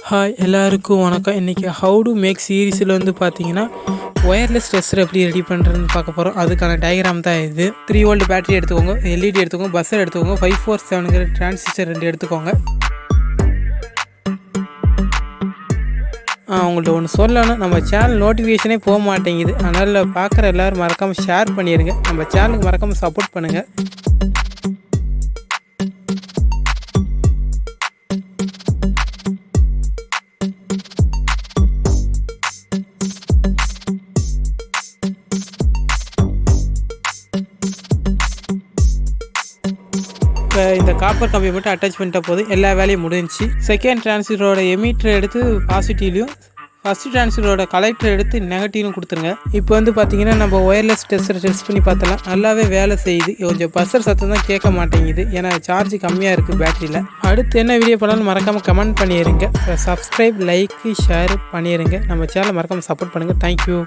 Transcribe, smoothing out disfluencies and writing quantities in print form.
Hi எல்லாருக்கும் வணக்கம். இன்றைக்கி ஹவு டு மேக் சீரீஸில் வந்து பார்த்தீங்கன்னா ஒயர்லெஸ் டெஸ்டர் எப்படி ரெடி பண்ணுறதுன்னு பார்க்க போகிறோம். அதுக்கான டயக்ராம் தான் இது. 3 வோல்ட் பேட்டரி எடுத்துக்கோங்க, எல்இடி எடுத்துக்கோங்க, பஸ்ஸர் எடுத்துக்கோங்க, 547 டிரான்சிஸ்டர் 2 எடுத்துக்கோங்க. உங்கள்கிட்ட ஒன்று சொல்லணும், நம்ம சேனல் நோட்டிஃபிகேஷனே போக மாட்டேங்குது. அதனால் பார்க்குற எல்லோரும் மறக்காமல் ஷேர் பண்ணிடுங்க. நம்ம சேனலுக்கு மறக்காமல் சப்போர்ட் பண்ணுங்கள். இந்த காப்பர் கம்பியை மட்டும் அட்டாச் பண்ணிட்ட போது எல்லா வேலையும் முடிஞ்சிச்சு. செகண்ட் டிரான்சிஸ்டரோட எமிட்டர் எடுத்து பாசிட்டிவ்லையும், ஃபஸ்ட் டிரான்சிஸ்டரோட கலெக்டர் எடுத்து நெகட்டிவ்லையும் கொடுத்துருங்க. இப்போ வந்து பார்த்தீங்கன்னா நம்ம ஒயர்லெஸ் டெஸ்ட் பண்ணி பார்த்தலாம். நல்லாவே வேலை செய்யுது. கொஞ்சம் பஸ்ஸர் சத்தம் தான் கேட்க மாட்டேங்குது, ஏன்னா சார்ஜ் கம்மியாக இருக்குது பேட்டரியில். அடுத்து என்ன வீடியோ பண்ணாலும் மறக்காமல் கமெண்ட் பண்ணிடுங்க. சப்ஸ்கிரைப், லைக், ஷேர் பண்ணிடுங்க. நம்ம சேனலை மறக்காமல் சப்போர்ட் பண்ணுங்கள். தேங்க்யூ.